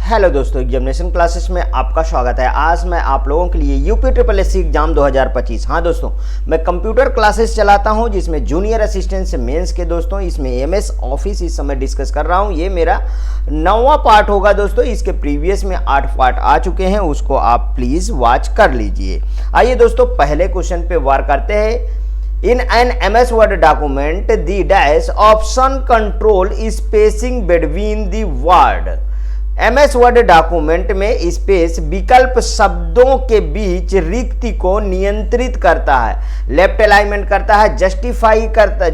Hello दोस्तों, examination classes में आपका स्वागत है। आज मैं आप लोगों के लिए UP triple S C exam 2025। हाँ दोस्तों, मैं कंप्यूटर क्लासेस चलाता हूं जिसमें जूनियर असिस्टेंट से मेंस के दोस्तों इसमें एमएस ऑफिस इस समय डिस्कस कर रहा हूं। ये मेरा 9वां पार्ट होगा दोस्तों। इसके प्रीवियस में 8 पार्ट आ चुके हैं, उसको आप प्लीज वॉच कर लीजिए। आइए दोस्तों, पहले क्वेश्चन पे वार करते हैं। In an MS Word document, the dash option control spacing between the word. MS Word document में स्पेस विकल्प शब्दों के बीच रिक्ति को नियंत्रित करता है। लेफ्ट अलाइनमेंट करता है,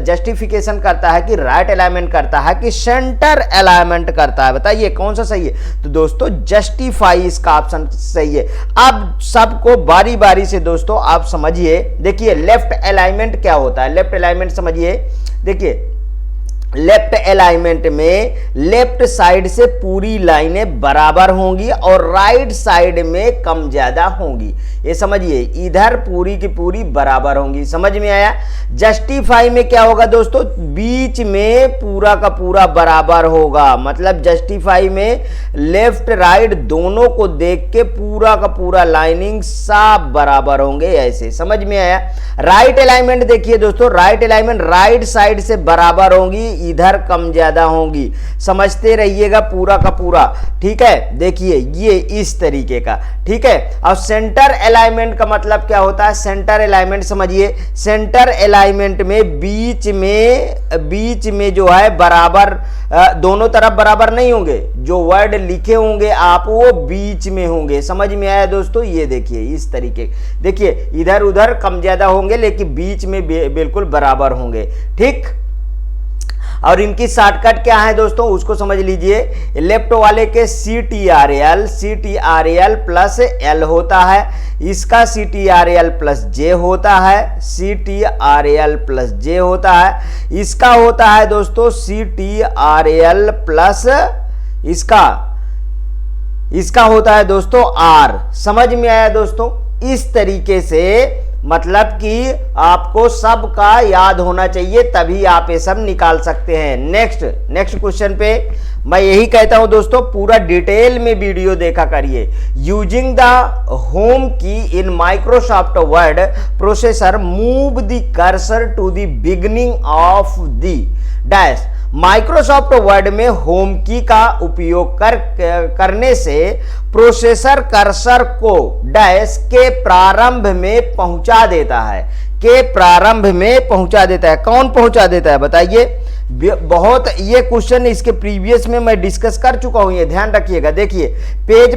जस्टिफिकेशन करता है कि राइट अलाइनमेंट करता है कि सेंटर अलाइनमेंट करता है। बताइए कौन सा सही है? तो दोस्तों जस्टिफाई इसका ऑप्शन सही है। अब सबको बारी बारी से दोस्तों आप समझिए। देखिए लेफ्ट अलाइनमेंट क्या होता है। लेफ्ट अलाइनमेंट समझिए। देखिए लेफ्ट अलाइनमेंट में लेफ्ट साइड से पूरी लाइनें बराबर होंगी और राइट साइड में कम ज्यादा होंगी। ये समझिए, इधर पूरी की पूरी बराबर होंगी। समझ में आया? जस्टिफाई में क्या होगा दोस्तों? बीच में पूरा का पूरा बराबर होगा। मतलब जस्टिफाई में लेफ्ट राइट दोनों को देख के पूरा का पूरा लाइनिंग सब बराबर होंगे। ऐसे समझ में आया? राइट अलाइनमेंट देखिए दोस्तों, राइट अलाइनमेंट राइट साइड से बराबर होंगी, इधर कम ज्यादा होंगी। समझते रहिएगा पूरा का पूरा, ठीक है। देखिए ये इस तरीके का, ठीक है। अब सेंटर अलाइनमेंट का मतलब क्या होता है? सेंटर अलाइनमेंट समझिए। सेंटर अलाइनमेंट में बीच में जो है बराबर, दोनों तरफ बराबर नहीं होंगे। जो वर्ड लिखे होंगे आप वो बीच में होंगे। समझ में आया दोस्तों? ये देखिए इस तरीके, देखिए इधर उधर कम ज्यादा होंगे लेकिन बीच में बिल्कुल बराबर होंगे, ठीक। और इनकी शॉर्टकट क्या है दोस्तों, उसको समझ लीजिए। लेफ्ट वाले के CTRL प्लस L होता है, इसका CTRL प्लस J होता है, CTRL प्लस J होता है, इसका होता है दोस्तों CTRL प्लस इसका होता है दोस्तों R। समझ में आया दोस्तों? इस तरीके से मतलब कि आपको सबका याद होना चाहिए, तभी आप ये सब निकाल सकते हैं। नेक्स्ट क्वेश्चन पे मैं यही कहता हूं दोस्तों, पूरा डिटेल में वीडियो देखा करिए। Using the home key in Microsoft Word processor move the cursor to the beginning of the dash. Microsoft Word में होम की का उपयोग करने से प्रोसेसर कर्सर को डैश के प्रारंभ में पहुंचा देता है। कौन पहुंचा देता है बताइए? बहुत ये क्वेश्चन इसके प्रीवियस में मैं डिस्कस कर चुका हूं, ये ध्यान रखिएगा। देखिए पेज पे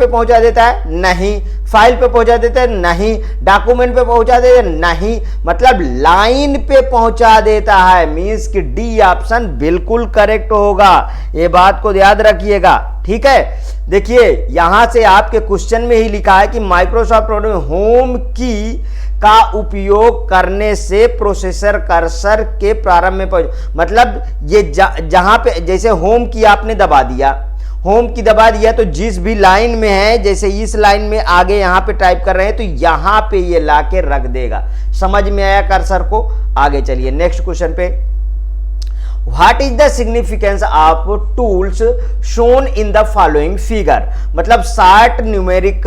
पहुंचा देता है? नहीं। फाइल पे पहुंचा देता है? नहीं। डॉक्यूमेंट पे पहुंचा देता है? नहीं। मतलब लाइन पे पहुंचा देता है। मींस कि डी ऑप्शन बिल्कुल करेक्ट होगा। ये बात को याद रखिएगा, ठीक है। देखिए यहां से आपके क्वेश्चन में ही लिखा है कि माइक्रोसॉफ्ट वर्ड में होम की का उपयोग करने से प्रोसेसर कर्सर के प्रारंभ में पहुंच, मतलब ये जहां पे जैसे होम की आपने दबा दिया तो जिस भी लाइन में है, जैसे इस लाइन में आगे यहां पे टाइप कर रहे हैं तो यहां पे ये लाके रख देगा। समझ में आया कर्सर को? आगे चलिए नेक्स्ट क्वेश्चन पे। What is the significance of tools shown in the following figure? मतलब sort numeric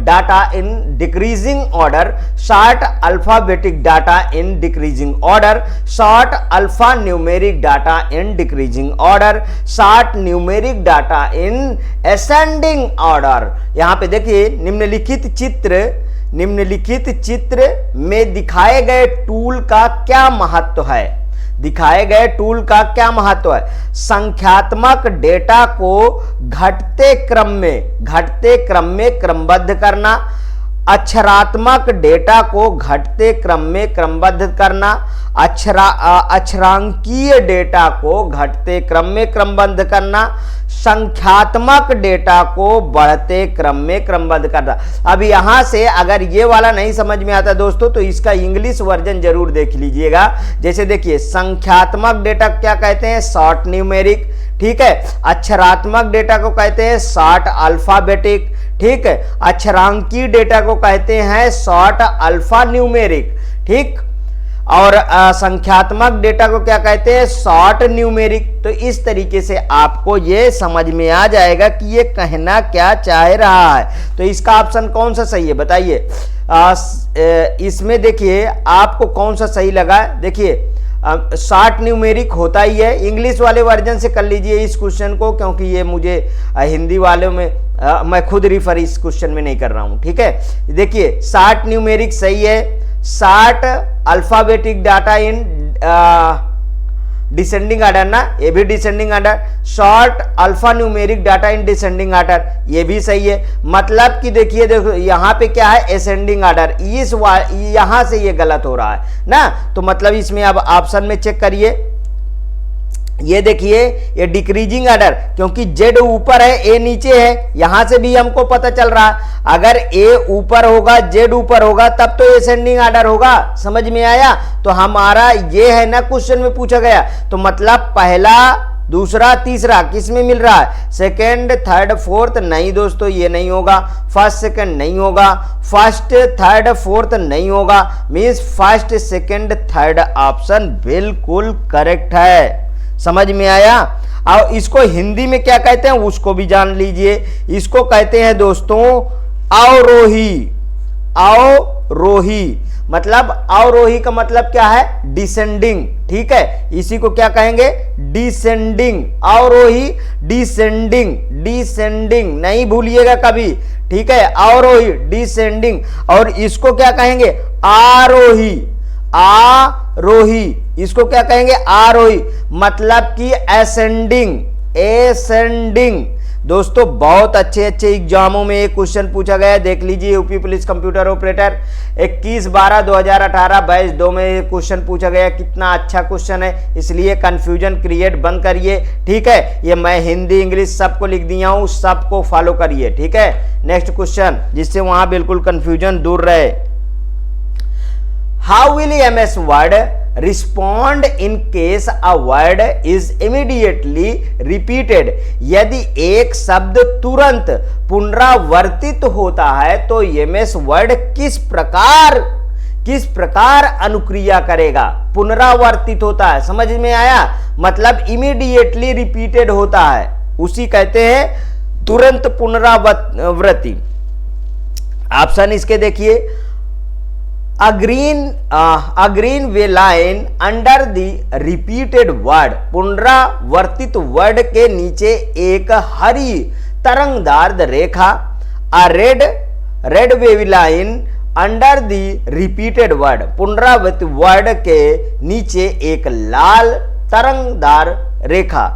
data in decreasing order, sort alphabetic data in decreasing order, sort alphanumeric data in decreasing order, sort numeric data in ascending order। यहाँ पे देखिए निम्नलिखित चित्र में दिखाए गए tool का क्या महत्व है? संख्यात्मक डेटा को घटते क्रम में क्रमबद्ध करना, अक्षरात्मक डेटा को घटते क्रम में क्रमबद्ध करना, अक्षरांकीय डेटा को घटते क्रम में क्रमबद्ध करना, संख्यात्मक डेटा को बढ़ते क्रम में क्रमबद्ध करना। अब यहां से अगर ये वाला नहीं समझ में आता दोस्तों तो इसका इंग्लिश वर्जन जरूर देख लीजिएगा। जैसे देखिए संख्यात्मक डेटा क्या कहते हैं? शॉर्ट न्यूमेरिक, ठीक है। अक्षरात्मक डेटा को कहते हैं शॉर्ट अल्फाबेटिक, ठीक है। अक्षरांकीय डेटा को कहते हैं शॉर्ट अल्फा न्यूमेरिक, ठीक। और संख्यात्मक डेटा को क्या कहते हैं, शॉर्ट न्यूमेरिक। तो इस तरीके से आपको ये समझ में आ जाएगा कि ये कहना क्या चाह रहा है। तो इसका ऑप्शन कौन सा सही है बताइए। इसमें देखिए आपको कौन सा सही लगा। देखिए शॉर्ट न्यूमेरिक होता ही है। इंग्लिश वाले वर्जन से कर लीजिए इस क्वेश्चन को, क्योंकि ये मुझे हिंदी वालों में मैं खुद रिफर इस क्वेश्चन में नहीं कर रहा हूं। ठीक है, देखिए शॉर्ट न्यूमेरिक सही है। Short alphabetic data in descending order ना, ये भी descending order. Short alpha numeric data in descending order, ये भी सही है। मतलब कि देखिए देखो यहां पे क्या है, असेंडिंग ऑर्डर। यहां से ये गलत हो रहा है ना। तो मतलब इसमें अब ऑप्शन में चेक करिए, ये देखिए ये डिक्रीजिंग ऑर्डर, क्योंकि जेड ऊपर है ए नीचे है, यहां से भी हमको पता चल रहा है। अगर ए ऊपर होगा जेड ऊपर होगा तब तो असेंडिंग ऑर्डर होगा। समझ में आया। तो हमारा ये है ना क्वेश्चन में पूछा गया, तो मतलब पहला दूसरा तीसरा किस में मिल रहा है, सेकंड थर्ड फोर्थ। नहीं दोस्तों ये नहीं होगा। फर्स्ट सेकंड नहीं होगा, फर्स्ट थर्ड फोर्थ नहीं होगा। Means first second third option बिल्कुल करेक्ट है। समझ में आया। और इसको हिंदी में क्या कहते हैं उसको भी जान लीजिए। इसको कहते हैं दोस्तों अवरोही। अवरोही मतलब अवरोही का मतलब क्या है, डिसेंडिंग। ठीक है, इसी को क्या कहेंगे, डिसेंडिंग। अवरोही डिसेंडिंग, डिसेंडिंग नहीं भूलिएगा कभी। ठीक है, अवरोही डिसेंडिंग। और इसको क्या कहेंगे, आरोही। आरोही, इसको क्या कहेंगे, आरोही मतलब कि असेंडिंग। एसेंडिंग। दोस्तों बहुत अच्छे अच्छे एग्जामों में एक क्वेश्चन पूछा गया है, देख लीजिए। UP police computer operator 21/12/2018 batch 2 में क्वेश्चन पूछा गया। कितना अच्छा क्वेश्चन है, इसलिए कंफ्यूजन क्रिएट बंद करिए। ठीक है, ये मैं हिंदी इंग्लिश सबको लिख दिया हूं, सबको फॉलो करिए। ठीक है, नेक्स्ट क्वेश्चन, जिससे वहां बिल्कुल कंफ्यूजन दूर रहे। How will MS Word respond in case a word is immediately repeated? यदि एक शब्द तुरंत पुनरावर्तित होता है तो MS Word किस प्रकार अनुक्रिया करेगा। पुनरावर्तित होता है, समझ में आया। मतलब इमीडिएटली रिपीटेड होता है, उसी कहते हैं तुरंत पुनरावृत्ति। ऑप्शन इसके देखिए, A green wave line under the repeated word. पुनरावर्तित वर्ड के नीचे एक हरी तरंगदार रेखा। A red wave line under the repeated word. पुनरावर्तित वर्ड के नीचे एक लाल तरंगदार रेखा।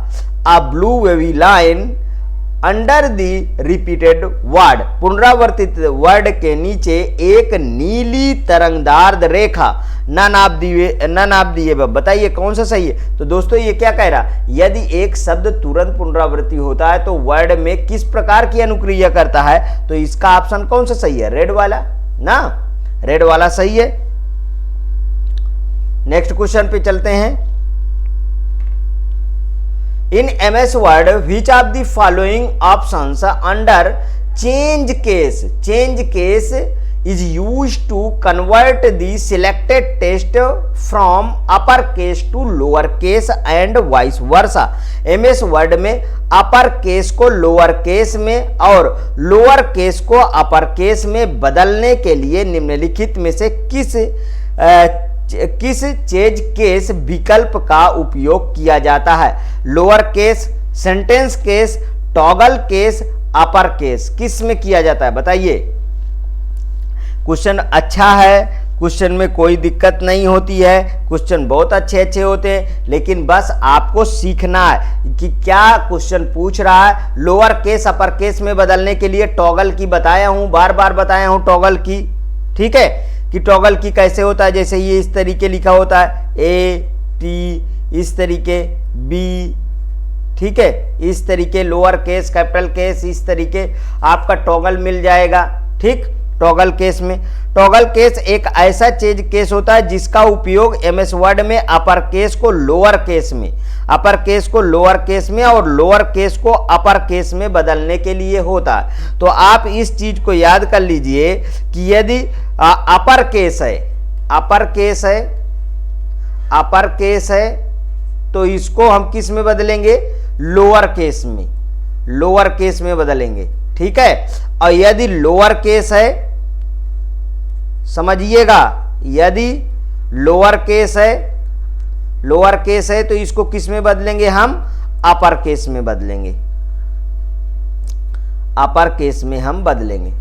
A blue wave line under the repeated word. पुनरावर्तित वर्ड के नीचे एक नीली तरंगदार रेखा। नन आप दिए बताइए कौन सा सही है। तो दोस्तों ये क्या कह रहा, यदि एक शब्द तुरंत पुनरावृत्ति होता है तो वर्ड में किस प्रकार की अनुक्रिया करता है। तो इसका ऑप्शन कौन सा सही है, रेड वाला ना, रेड वाला सही है। नेक्स्ट क्वेश्चन पे चलते हैं। In MS Word, which of the following options under change case is used to convert the selected text from uppercase to lowercase and vice versa? MS Word में upper case को lower case में और lower case को upper case में बदलने के लिए निम्नलिखित में से किस चेंज केस विकल्प का उपयोग किया जाता है। Lower case, sentence case, toggle case, upper case, किस में किया जाता है बताइए। क्वेश्चन अच्छा है, क्वेश्चन में कोई दिक्कत नहीं होती है, क्वेश्चन बहुत अच्छे अच्छे होते हैं, लेकिन बस आपको सीखना है कि क्या क्वेश्चन पूछ रहा है। लोअर केस अपर केस में बदलने के लिए टॉगल की बताया हूं, बार बार बताया हूं टॉगल की। ठीक है, कि टॉगल की कैसे होता है, जैसे ये इस तरीके लिखा होता है A T, इस तरीके B, ठीक है, इस तरीके लोअर केस कैपिटल केस, इस तरीके आपका टॉगल मिल जाएगा। ठीक, टॉगल केस में, टॉगल केस एक ऐसा चेंज केस होता है जिसका उपयोग MS वर्ड में अपर केस को लोअर केस में, अपर केस को लोअर केस में और लोअर केस को अपर केस में बदलने के लिए होता है। तो आप इस चीज को याद कर लीजिए कि यदि अपर केस है, अपर केस है, अपर केस है तो इसको हम किस में बदलेंगे, लोअर केस में, लोअर केस में बदलेंगे, ठीक है। और यदि लोअर केस है, समझिएगा, यदि लोअर केस है, लोअर केस है तो इसको किस में बदलेंगे हम, अपर केस में बदलेंगे, अपर केस में हम बदलेंगे।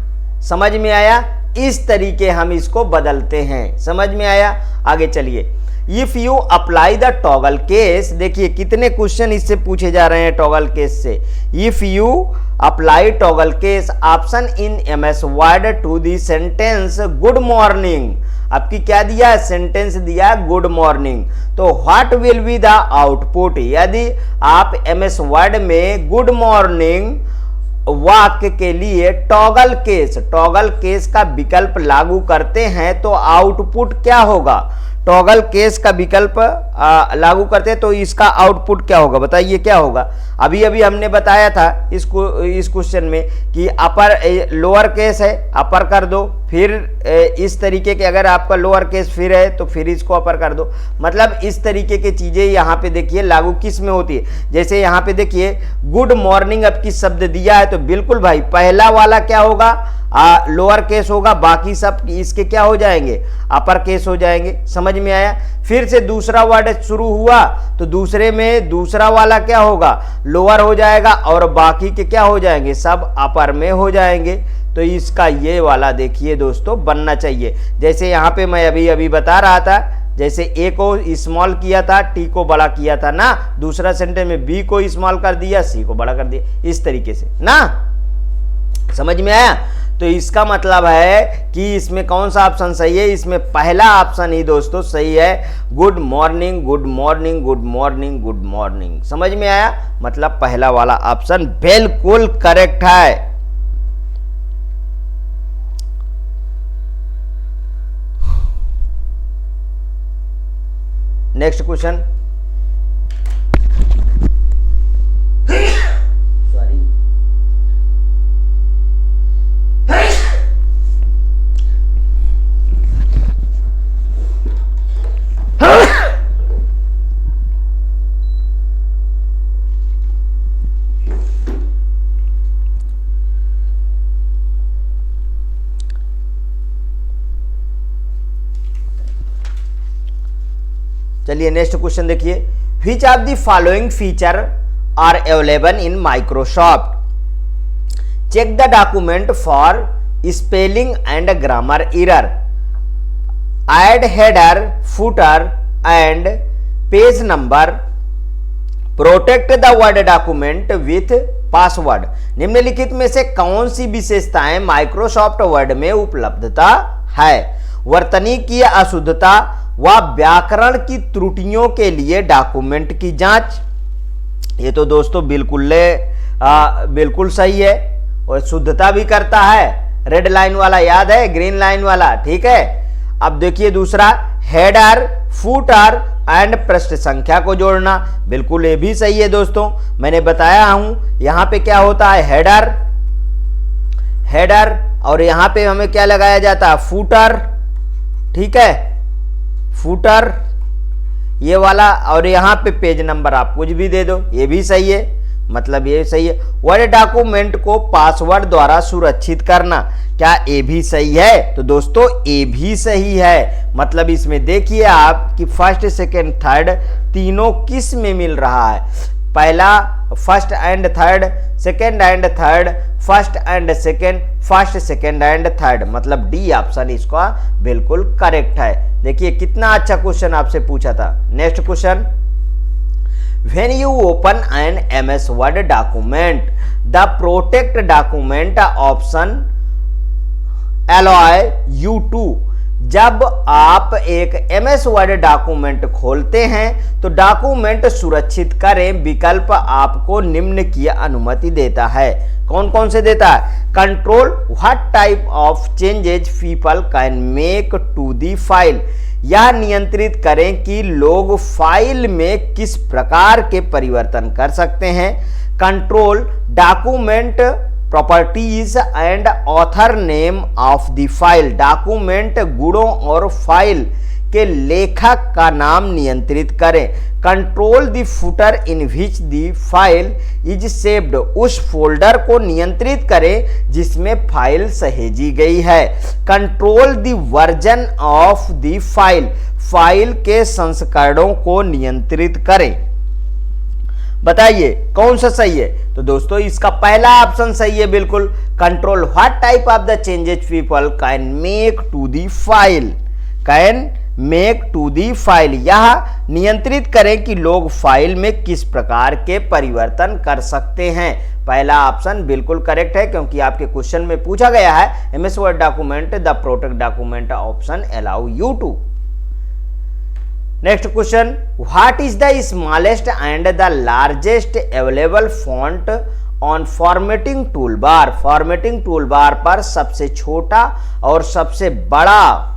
समझ में आया, इस तरीके हम इसको बदलते हैं, समझ में आया। आगे चलिए, if you apply the toggle case, देखिए कितने क्वेश्चन इससे पूछे जा रहे हैं टॉगल केस से। If you apply toggle case option in MS Word to the sentence good morning, आपकी क्या दिया है, सेंटेंस दिया है गुड मॉर्निंग, तो what will be the output. यदि आप एमएस वर्ड में गुड मॉर्निंग वाक्य के लिए टॉगल केस का विकल्प लागू करते हैं तो आउटपुट क्या होगा, टॉगल केस का विकल्प लागू करते हैं तो इसका आउटपुट क्या होगा, बताइए क्या होगा। अभी अभी हमने बताया था इस क्वेश्चन में कि अपर लोअर केस है अपर कर दो, फिर इस तरीके के, अगर आपका लोअर केस फिर है तो फिर इसको अपर कर दो, मतलब इस तरीके की चीजें यहाँ पे देखिए लागू किस में होती है। जैसे यहाँ पे देखिए गुड मॉर्निंग अब किस शब्द दिया है तो बिल्कुल भाई पहला वाला क्या होगा, लोअर केस होगा, बाकी सब इसके क्या हो जाएंगे, अपर केस हो जाएंगे। समझ में आया। फिर से दूसरा वर्ड शुरू हुआ तो दूसरे में दूसरा वाला क्या होगा, लोअर हो जाएगा और बाकी के क्या हो जाएंगे, सब अपर में हो जाएंगे। तो इसका ये वाला देखिए दोस्तों बनना चाहिए। जैसे यहाँ पे मैं अभी अभी बता रहा था, जैसे ए को स्मॉल किया था, टी को बड़ा किया था ना, दूसरा सेंटेंस में बी को स्मॉल कर दिया, सी को बड़ा कर दिया, इस तरीके से ना, समझ में आया। तो इसका मतलब है कि इसमें कौन सा ऑप्शन सही है, इसमें पहला ऑप्शन ही दोस्तों सही है, good morning good morning good morning good morning. समझ में आया, मतलब पहला वाला ऑप्शन बिल्कुल करेक्ट है। नेक्स्ट क्वेश्चन, चलिए नेक्स्ट क्वेश्चन देखिए, which of the following feature are available in Microsoft, check the document for spelling and grammar error, add header footer and page number, protect the word document with password. निम्नलिखित में से कौन सी विशेषताएं Microsoft Word में उपलब्धता है, वर्तनीकीय अशुद्धता व व्याकरण की त्रुटियों के लिए डॉक्यूमेंट की जांच। ये तो दोस्तों बिल्कुल सही है और शुद्धता भी करता है, रेड लाइन वाला याद है, ग्रीन लाइन वाला, ठीक है। अब देखिए दूसरा, हेडर फुटर एंड पृष्ठ संख्या को जोड़ना, बिल्कुल ये भी सही है दोस्तों। मैंने बताया हूं यहां पे क्या होता है, हेडर और यहां पे हमें क्या लगाया जाता है, फुटर, ठीक है, फुटर ये वाला, और यहां पे पेज नंबर आप कुछ भी दे दो, ये भी सही है, मतलब ये सही है। वर्ड डॉक्यूमेंट को पासवर्ड द्वारा सुरक्षित करना, क्या ए भी सही है, तो दोस्तों ए भी सही है। मतलब इसमें देखिए आप कि फर्स्ट सेकंड थर्ड तीनों किस में मिल रहा है, पहला first and third, second and third, first and second, first second and third, मतलब डी ऑप्शन इसका बिल्कुल करेक्ट है। देखिए कितना अच्छा क्वेश्चन आपसे पूछा था। Next question, when you open an MS Word document, the protect document option allow you to, जब आप एक MS Word डॉक्यूमेंट खोलते हैं तो डॉक्यूमेंट सुरक्षित करें विकल्प आपको निम्न की अनुमति देता है। कौन कौन से देता है, control what type of changes people can make to the file, यह नियंत्रित करें कि लोग फाइल में किस प्रकार के परिवर्तन कर सकते हैं। Control document properties and author name of the file, document गुणों और फाइल के लेखक का नाम नियंत्रित करें। Control the footer in which the file is saved, उस फोल्डर को नियंत्रित करें जिसमें फाइल सहेजी गई है। Control the version of the file, file के संस्करणों को नियंत्रित करें। बताइए कौन सा सही है? तो दोस्तों इसका पहला ऑप्शन सही है बिल्कुल। Control what type of the changes people can make to the file, can make to the file, यह नियंत्रित करें कि लोग फाइल में किस प्रकार के परिवर्तन कर सकते हैं। पहला ऑप्शन बिल्कुल करेक्ट है क्योंकि आपके क्वेश्चन में पूछा गया है MS word document the protect document option allow you to. Next question, what is the smallest and the largest available font on formatting tool bar. Formatting tool bar पर सबसे छोटा और सबसे बड़ा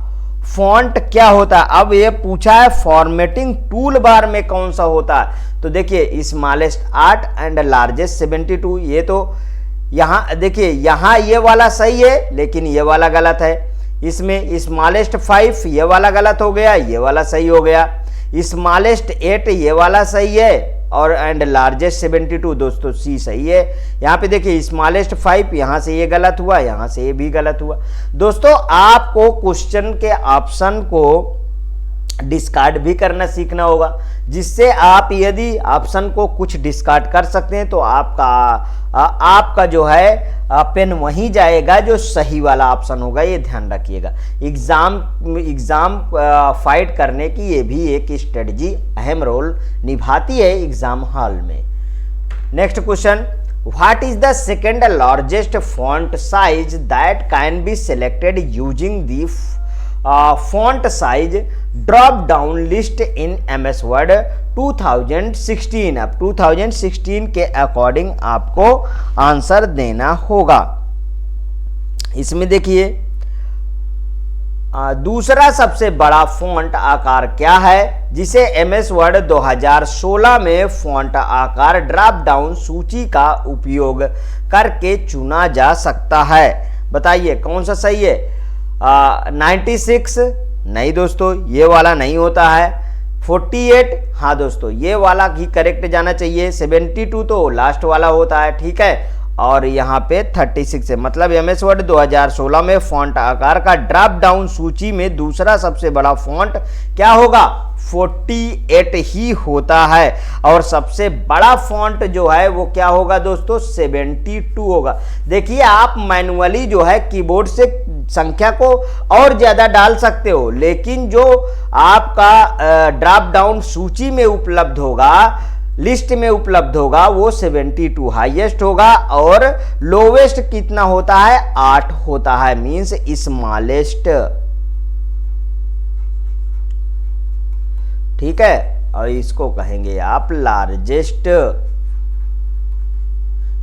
फॉन्ट क्या होता है? अब ये पूछा है फॉर्मेटिंग टूल बार में कौन सा होता है। तो देखिए स्मॉलेस्ट 8 एंड लार्जेस्ट 72, ये तो यहां देखिए यहां ये वाला सही है लेकिन ये वाला गलत है। इसमें स्मॉलेस्ट 5 ये वाला गलत हो गया, ये वाला सही हो गया। स्मॉलेस्ट 8 ये वाला सही है और एंड लार्जेस्ट 72 दोस्तों सी सही है। यहाँ पे देखिए स्मॉलेस्ट 5 यहाँ से ये गलत हुआ, यहाँ से ये भी गलत हुआ। दोस्तों आपको क्वेश्चन के ऑप्शन को डिस्कार्ड भी करना सीखना होगा, जिससे आप यदि ऑप्शन को कुछ डिस्कार्ड कर सकते हैं तो आपका जो है पेन वहीं जाएगा जो सही वाला ऑप्शन होगा, ये ध्यान रखिएगा। एग्जाम फाइट करने की ये भी एक स्ट्रेटजी अहम रोल निभाती है एग्जाम हॉल में। Next question, what is the second largest font size that can be selected using the font size drop down list in MS word 2016। अब 2016 के अकॉर्डिंग आपको आंसर देना होगा। इसमें देखिए दूसरा सबसे बड़ा फॉन्ट आकार क्या है जिसे एमएस वर्ड 2016 में फॉन्ट आकार ड्रॉप डाउन सूची का उपयोग करके चुना जा सकता है। बताइए कौन सा सही है? 96 नहीं दोस्तों, ये वाला नहीं होता है। 48 हाँ दोस्तों ये वाला ही करेक्ट जाना चाहिए। 72 तो लास्ट वाला होता है, ठीक है। और यहाँ पे 36 है, मतलब एमएस वर्ड 2016 में फॉन्ट आकार का ड्रॉप डाउन सूची में दूसरा सबसे बड़ा फॉन्ट क्या होगा? 48 ही होता है। और सबसे बड़ा फॉन्ट जो है वो क्या होगा दोस्तों? 72 होगा। देखिए आप मैनुअली जो है कीबोर्ड से संख्या को और ज्यादा डाल सकते हो, लेकिन जो आपका ड्रॉप डाउन सूची में उपलब्ध होगा, लिस्ट में उपलब्ध होगा, वो 72 हाईएस्ट होगा और लोवेस्ट कितना होता है? 8 होता है, मींस स्मॉलेस्ट, ठीक है। और इसको कहेंगे आप लार्जेस्ट।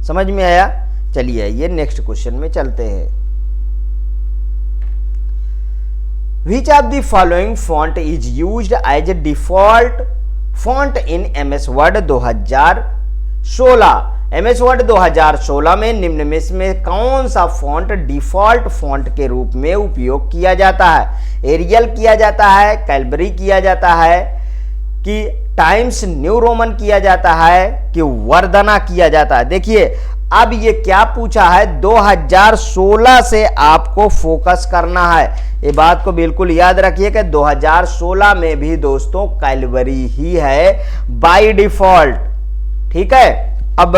समझ में आया? चलिए ये नेक्स्ट क्वेश्चन में चलते हैं। Which of the following font is used as a default font in MS Word 2016? MS Word 2016 में निम्न में कौन सा फॉन्ट डिफॉल्ट फॉन्ट के रूप में उपयोग किया जाता है? एरियल किया जाता है, कैलबरी किया जाता है, कि टाइम्स न्यू रोमन किया जाता है, कि वर्धना किया जाता है? देखिए अब ये क्या पूछा है, 2016 से आपको फोकस करना है। ये बात को बिल्कुल याद रखिए कि 2016 में भी दोस्तों कैलबरी ही है बाय डिफॉल्ट, ठीक है। अब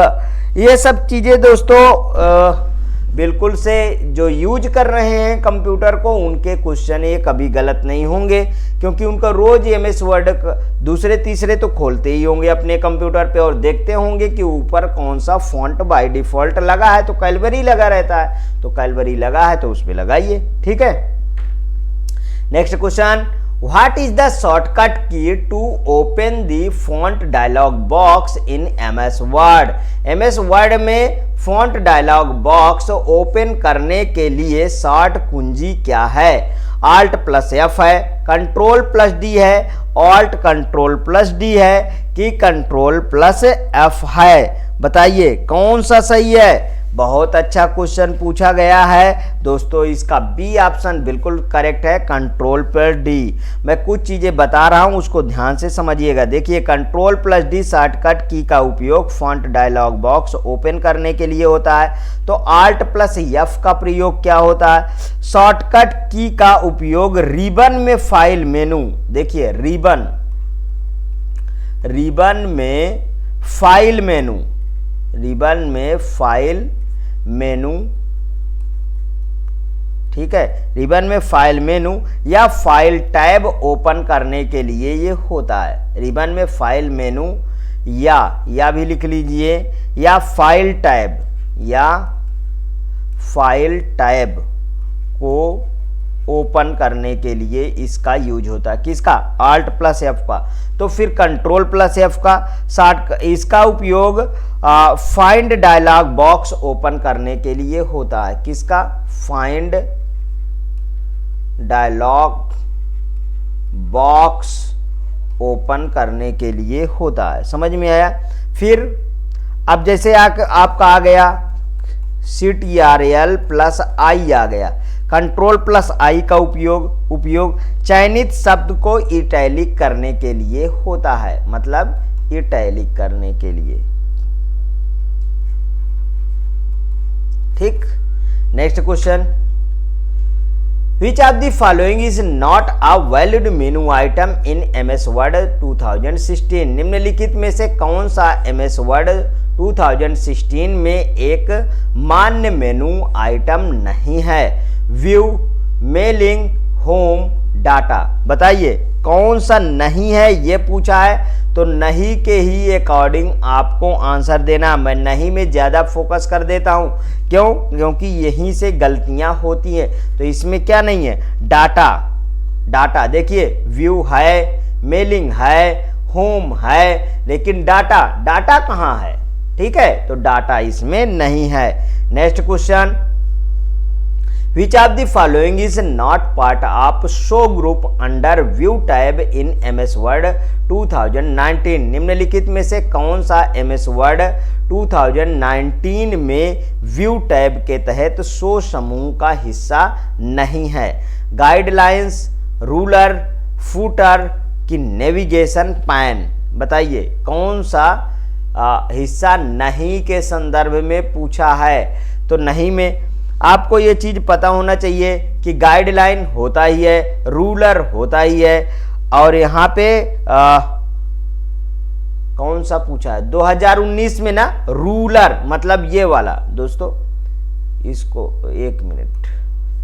ये सब चीजें दोस्तों बिल्कुल से जो यूज कर रहे हैं कंप्यूटर को, उनके क्वेश्चन ये कभी गलत नहीं होंगे, क्योंकि उनका रोज एमएस वर्ड दूसरे तीसरे तो खोलते ही होंगे अपने कंप्यूटर पे और देखते होंगे कि ऊपर कौन सा फॉन्ट बाय डिफॉल्ट लगा है, तो कैलबरी लगा रहता है, तो कैलबरी लगा है तो उस पर लगाइए, ठीक है। Next question, what is the shortcut key to open the font dialog box in MS Word? MS Word में फॉन्ट डायलॉग बॉक्स ओपन करने के लिए शॉर्ट कुंजी क्या है? Alt + F है, Ctrl + D है, Alt Ctrl + D है, कि Ctrl + F है? बताइए कौन सा सही है? बहुत अच्छा क्वेश्चन पूछा गया है दोस्तों। इसका बी ऑप्शन बिल्कुल करेक्ट है, कंट्रोल प्लस डी। मैं कुछ चीज़ें बता रहा हूं, उसको ध्यान से समझिएगा। देखिए, कंट्रोल प्लस डी शॉर्टकट की का उपयोग फॉन्ट डायलॉग बॉक्स ओपन करने के लिए होता है। तो आल्ट प्लस एफ का प्रयोग क्या होता है? शॉर्टकट की का उपयोग रिबन में फाइल मेनू, देखिए रिबन में फाइल मेनू, रिबन में फाइल मेनू, ठीक है, रिबन में फाइल मेनू या फाइल टैब ओपन करने के लिए ये होता है। रिबन में फाइल मेनू या भी लिख लीजिए, या फाइल टैब को ओपन करने के लिए इसका यूज होता है। किसका? आल्ट प्लस एफ का। तो फिर कंट्रोल प्लस एफ का इसका उपयोग फाइंड डायलॉग बॉक्स ओपन करने के लिए होता है। किसका? फाइंड डायलॉग बॉक्स ओपन करने के लिए होता है। समझ में आया? फिर अब जैसे आपका आ गया CTRL प्लस आई आ गया। कंट्रोल प्लस आई का उपयोग चयनित शब्द को इटैलिक करने के लिए होता है, मतलब इटैलिक करने के लिए। ठीक। Next question, which of the following is not a valid menu item in MS word 2016? निम्नलिखित में से कौन सा MS वर्ड 2016 में एक मान्य मेनू आइटम नहीं है? View, mailing, home, data. बताइए कौन सा नहीं है, ये पूछा है। तो नहीं के ही अकॉर्डिंग आपको आंसर देना। मैं नहीं में ज़्यादा फोकस कर देता हूँ, क्यों? क्योंकि यहीं से गलतियाँ होती हैं। तो इसमें क्या नहीं है? डाटा देखिए, व्यू है, मेलिंग है, होम है, लेकिन डाटा कहाँ है? ठीक है, तो डाटा इसमें नहीं है। Next question, Which of the following is not part of show group under view tab in MS Word 2019? निम्नलिखित में से कौन सा MS Word 2019 में व्यू टैब के तहत शो समूह का हिस्सा नहीं है? गाइडलाइंस, रूलर, फूटर की नेविगेशन पैन। बताइए कौन सा हिस्सा नहीं के संदर्भ में पूछा है? तो नहीं में आपको ये चीज़ पता होना चाहिए कि गाइडलाइन होता ही है, रूलर होता ही है, और यहाँ पे कौन सा पूछा है? 2019 में ना रूलर, मतलब ये वाला। दोस्तों इसको एक मिनट,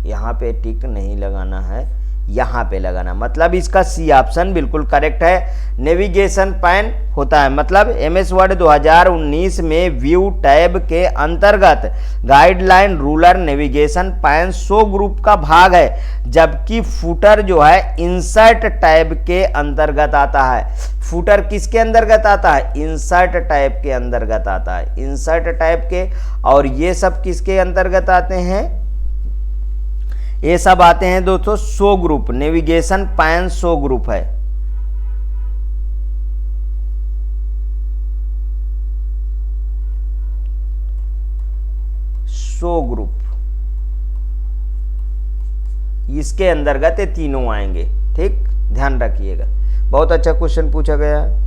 यहाँ पे टिक नहीं लगाना है, यहाँ पे लगाना, मतलब इसका सी ऑप्शन बिल्कुल करेक्ट है। नेविगेशन पैन होता है, मतलब MS वर्ड 2019 में व्यू टैब के अंतर्गत guideline, ruler, navigation pan show group का भाग है, जबकि फुटर जो है इंसर्ट टैब के अंतर्गत आता है। फुटर किसके अंतर्गत आता है? इंसर्ट टैब के अंतर्गत आता है, इंसर्ट टैब के। और ये सब किसके अंतर्गत आते हैं? ये सब आते हैं दोस्तों show group, navigation pan show group है। शो ग्रुप इसके अंतर्गत ये तीनों आएंगे। ठीक, ध्यान रखिएगा। बहुत अच्छा क्वेश्चन पूछा गया है।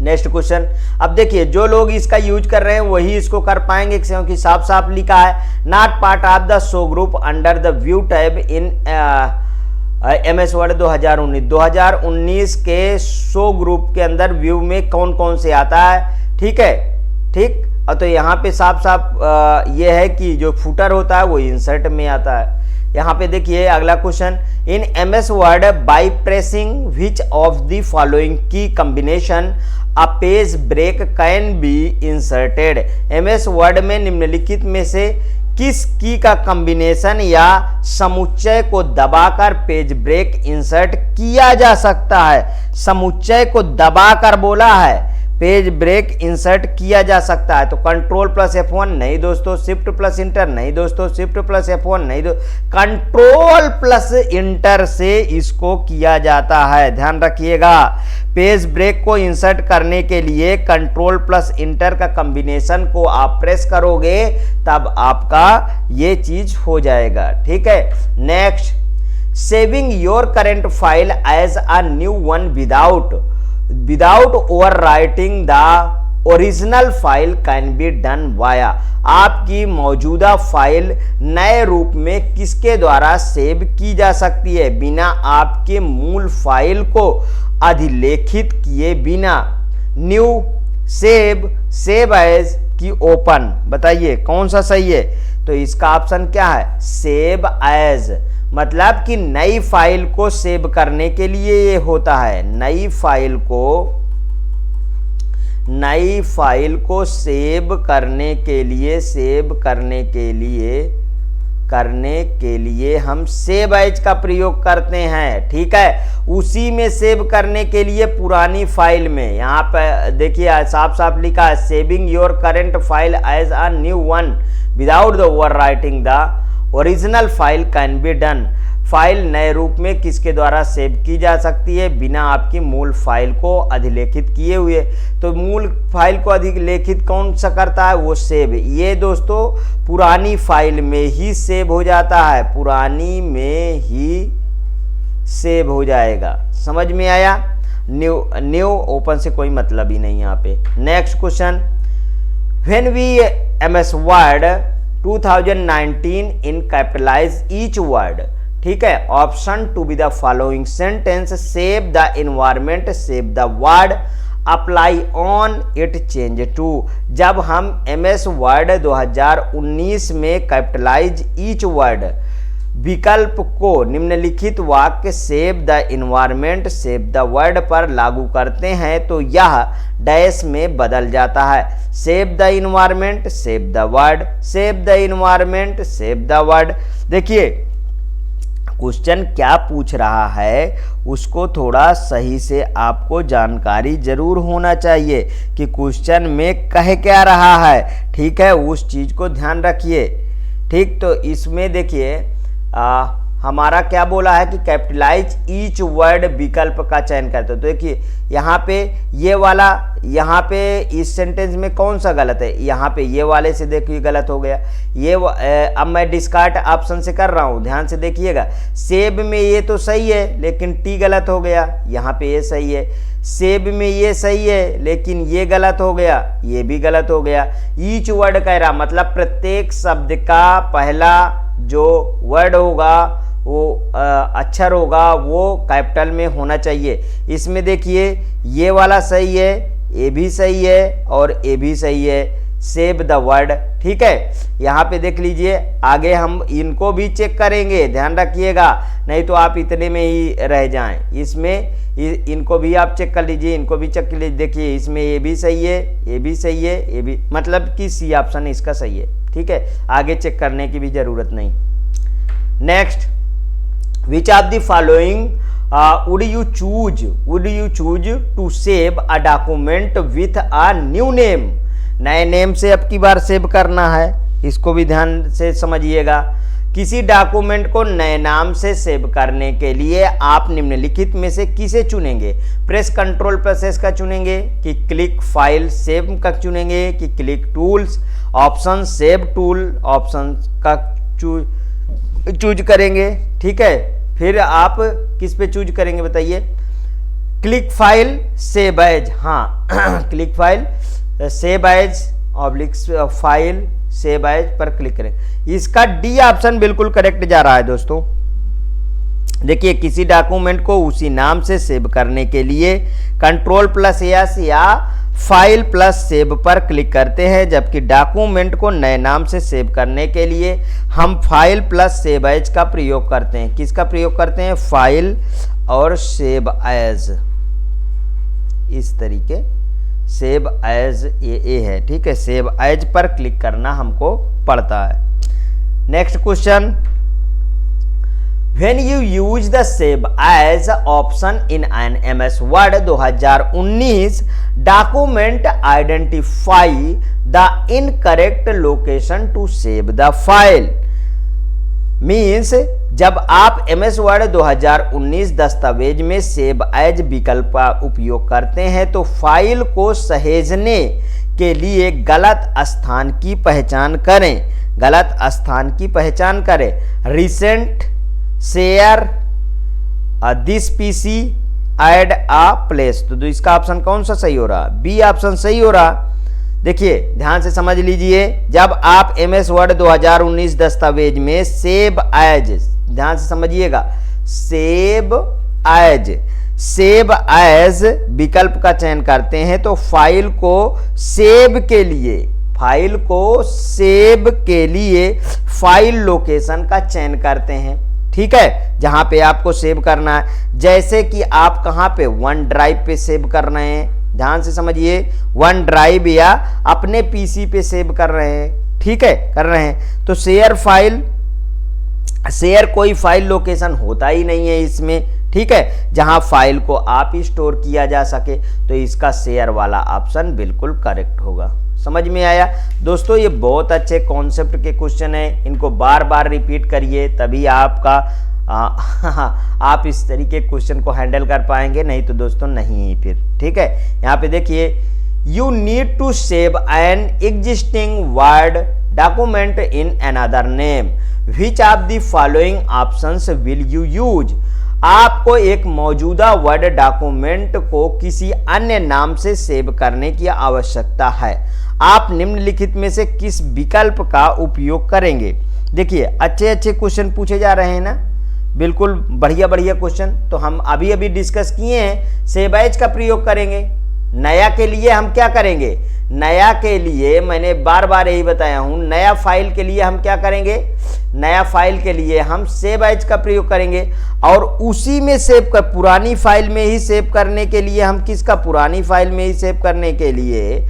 नेक्स्ट क्वेश्चन, अब देखिए जो लोग इसका यूज कर रहे हैं वही इसको कर पाएंगे, क्योंकि साफ साफ लिखा है not part of the show group under the view tab in MS word 2019 के शो ग्रुप के अंदर व्यू में कौन कौन से आता है। ठीक है, ठीक। और तो यहाँ पे साफ साफ ये है कि जो फुटर होता है वो इंसर्ट में आता है। यहाँ पे देखिए अगला question, in MS Word by pressing which of the following key combination a page break can be inserted? MS Word में निम्नलिखित में से किस की का कॉम्बिनेशन या समुच्चय को दबाकर पेज ब्रेक इंसर्ट किया जा सकता है? समुच्चय को दबाकर बोला है, पेज ब्रेक इंसर्ट किया जा सकता है? तो कंट्रोल प्लस F1 नहीं दोस्तों, शिफ्ट प्लस इंटर नहीं दोस्तों, शिफ्ट प्लस F1 नहीं कंट्रोल प्लस इंटर से इसको किया जाता है। ध्यान रखिएगा, पेज ब्रेक को इंसर्ट करने के लिए कंट्रोल प्लस इंटर का कॉम्बिनेशन को आप प्रेस करोगे तब आपका ये चीज हो जाएगा। ठीक है, next, saving your current file as a new one without overwriting the original file can be done via. आपकी मौजूदा फाइल नए रूप में किसके द्वारा सेव की जा सकती है? बिना आपके मूल फाइल को अधिलेखित किए बिना। न्यू, सेव एज की ओपन, बताइए कौन सा सही है? तो इसका ऑप्शन क्या है? सेव एज, मतलब कि नई फाइल को सेव करने के लिए ये होता है। नई फाइल को सेव करने के लिए हम सेव एज का प्रयोग करते हैं। ठीक है, उसी में सेव करने के लिए पुरानी फाइल में, यहाँ पर देखिए साफ साफ लिखा है, saving your current file as a new one without the overwriting the original file can be done. File नए रूप में किसके द्वारा सेव की जा सकती है? बिना आपकी मूल फाइल को अधिलेखित किए हुए। तो मूल फाइल को अधिलेखित कौन सा करता है? वो सेव। ये दोस्तों पुरानी फाइल में ही सेव हो जाता है, पुरानी में ही सेव हो जाएगा। समझ में आया? न्यू ओपन से कोई मतलब ही नहीं यहाँ पे। Next question, when we MS word 2019 in capitalize each word. ठीक है, option to be the following sentence, save the environment, save the word, apply on it, change to. जब हम MS वर्ड 2019 में कैपिटलाइज ईच वर्ड विकल्प को निम्नलिखित वाक्य save the environment, save the word पर लागू करते हैं तो यह डैश में बदल जाता है। Save the environment, save the word, save the environment, save the word. देखिए क्वेश्चन क्या पूछ रहा है उसको थोड़ा सही से आपको जानकारी जरूर होना चाहिए कि क्वेश्चन में कह क्या रहा है। ठीक है, उस चीज को ध्यान रखिए। ठीक, तो इसमें देखिए हमारा क्या बोला है कि कैपिटलाइज ईच वर्ड विकल्प का चयन करते हो। तो देखिए यहाँ पे ये वाला, यहाँ पे इस सेंटेंस में कौन सा गलत है? यहाँ पे ये वाले से देखिए गलत हो गया। ये अब मैं डिस्कार्ड ऑप्शन से कर रहा हूँ, ध्यान से देखिएगा। सेब में ये तो सही है लेकिन टी गलत हो गया, यहाँ पे ये सही है। सेब में ये सही है लेकिन ये गलत हो गया, ये भी गलत हो गया। ईच वर्ड कह रहा मतलब प्रत्येक शब्द का पहला जो वर्ड होगा वो अक्षर होगा वो कैपिटल में होना चाहिए। इसमें देखिए ये वाला सही है, ये भी सही है और ये भी सही है। सेव द वर्ड, ठीक है। यहाँ पे देख लीजिए, आगे हम इनको भी चेक करेंगे, ध्यान रखिएगा, नहीं तो आप इतने में ही रह जाएं। इसमें इनको भी आप चेक कर लीजिए, इनको भी चेक कर लीजिए। देखिए इसमें ये भी सही है, ये भी सही है, ये भी, मतलब कि सी ऑप्शन इसका सही है, ठीक है। आगे चेक करने की भी जरूरत नहीं। Next, which of the following would you choose to save a document with a new name? नए नेम से अब की बार सेव करना है, इसको भी ध्यान से समझिएगा। किसी डॉक्यूमेंट को नए नाम से सेव करने के लिए आप निम्नलिखित में से किसे चुनेंगे? प्रेस कंट्रोल प्लस एस का चुनेंगे कि क्लिक फाइल सेव का चुनेंगे कि click tools? Option save tool option का चूज करेंगे, ठीक है। फिर आप किस पे चूज करेंगे बताइए? क्लिक फाइल सेव एज, हाँ click file save as oblique file save as पर क्लिक करें। इसका डी ऑप्शन बिल्कुल करेक्ट जा रहा है दोस्तों। देखिए किसी डॉक्यूमेंट को उसी नाम से सेव करने के लिए कंट्रोल प्लस एस या फाइल प्लस सेव पर क्लिक करते हैं, जबकि डॉक्यूमेंट को नए नाम से सेव करने के लिए हम फाइल प्लस सेव एज का प्रयोग करते हैं। किसका प्रयोग करते हैं? फाइल और सेव एज, इस तरीके सेव एज ये है, ठीक है। सेव एज पर क्लिक करना हमको पड़ता है। Next question, When you use the save as option in an MS Word 2019 document, identify the incorrect location to save the file. Means जब आप MS Word 2019 दस्तावेज में सेव एज विकल्प का उपयोग करते हैं तो फाइल को सहेजने के लिए गलत स्थान की पहचान करें। गलत स्थान की पहचान करें। Recent share this PC add a place, तो इसका ऑप्शन कौन सा सही हो रहा? बी ऑप्शन सही हो रहा। देखिए ध्यान से समझ लीजिए, जब आप MS Word 2019 दस्तावेज में सेव एज, ध्यान से समझिएगा, सेव एज विकल्प का चयन करते हैं तो फाइल को सेव के लिए फाइल लोकेशन का चयन करते हैं। ठीक है, जहां पे आपको सेव करना है, जैसे कि आप कहां पे वन ड्राइव पे सेव कर रहे हैं, ध्यान से समझिए, वन ड्राइव या अपने पीसी पे सेव कर रहे हैं। ठीक है, कर रहे हैं तो शेयर कोई फाइल लोकेशन होता ही नहीं है इसमें। ठीक है, जहां फाइल को आप स्टोर किया जा सके, तो इसका शेयर वाला ऑप्शन बिल्कुल करेक्ट होगा। समझ में आया दोस्तों? ये बहुत अच्छे कॉन्सेप्ट के क्वेश्चन है, इनको बार बार रिपीट करिए, तभी आपका आप इस तरीके क्वेश्चन को हैंडल कर पाएंगे, नहीं तो दोस्तों नहीं ही फिर। ठीक है, यहाँ पे देखिए, you need to save an existing word document in another name, which of the following options will you use. आपको एक मौजूदा वर्ड डॉक्यूमेंट को किसी अन्य नाम से सेव करने की आवश्यकता है। आप निम्नलिखित में से किस विकल्प का उपयोग करेंगे? देखिए अच्छे अच्छे क्वेश्चन पूछे जा रहे हैं ना, बिल्कुल बढ़िया बढ़िया क्वेश्चन तो हम अभी अभी डिस्कस किए हैं। सेव एज का प्रयोग करेंगे। नया के लिए हम क्या करेंगे? नया के लिए मैंने बार बार यही बताया हूं, नया फाइल के लिए हम क्या करेंगे? नया फाइल के लिए हम सेव एज का प्रयोग करेंगे, और उसी में सेव कर, पुरानी फाइल में ही सेव करने के लिए हम किसका? पुरानी फाइल में ही सेव करने के लिए,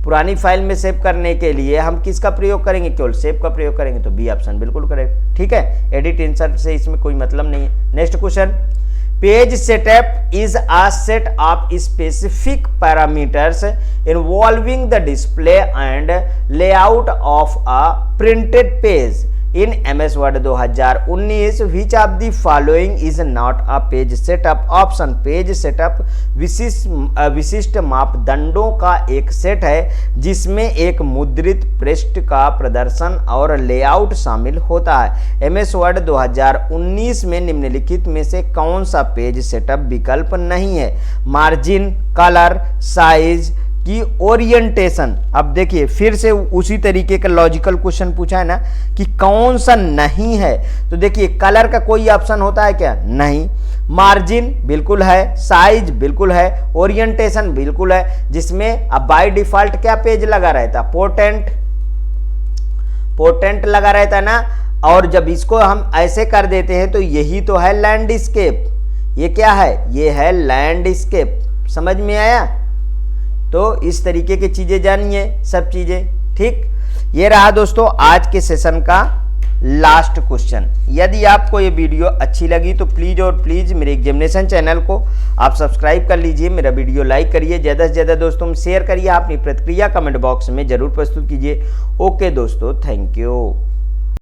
पुरानी फाइल में सेव करने के लिए हम किसका प्रयोग करेंगे? केवल सेव का प्रयोग करेंगे, तो बी ऑप्शन बिल्कुल करेक्ट। ठीक है, एडिट इंसर्ट से इसमें कोई मतलब नहीं है। Next question, page setup is a set of specific parameters involving the display and layout of a printed page in MS Word 2019, which of the following is not a page setup? Option page setup विशिष्ट मापदंडों का एक set है जिसमें एक मुद्रित पृष्ठ का प्रदर्शन और लेआउट शामिल होता है। MS Word 2019 में निम्नलिखित में से कौन सा पेज सेटअप विकल्प नहीं है? मार्जिन, कलर, साइज की ओरिएंटेशन। अब देखिए फिर से उसी तरीके का लॉजिकल क्वेश्चन पूछा है ना कि कौन सा नहीं है, तो देखिए कलर का कोई ऑप्शन होता है क्या? नहीं। मार्जिन बिल्कुल है, साइज बिल्कुल है, ओरिएंटेशन बिल्कुल है, जिसमें अब बाय डिफॉल्ट क्या पेज लगा रहता? पोर्टेंट लगा रहता है ना, और जब इसको हम ऐसे कर देते हैं तो यही तो है लैंडस्केप। ये क्या है? ये है लैंडस्केप। समझ में आया? तो इस तरीके की चीजें जानिए, सब चीजें। ठीक, ये रहा दोस्तों आज के सेशन का लास्ट क्वेश्चन। यदि आपको ये वीडियो अच्छी लगी तो प्लीज और प्लीज मेरे एग्जामिनेशन चैनल को आप सब्सक्राइब कर लीजिए, मेरा वीडियो लाइक करिए, ज्यादा से ज्यादा दोस्तों में शेयर करिए, अपनी प्रतिक्रिया कमेंट बॉक्स में जरूर प्रस्तुत कीजिए। ओके दोस्तों, थैंक यू।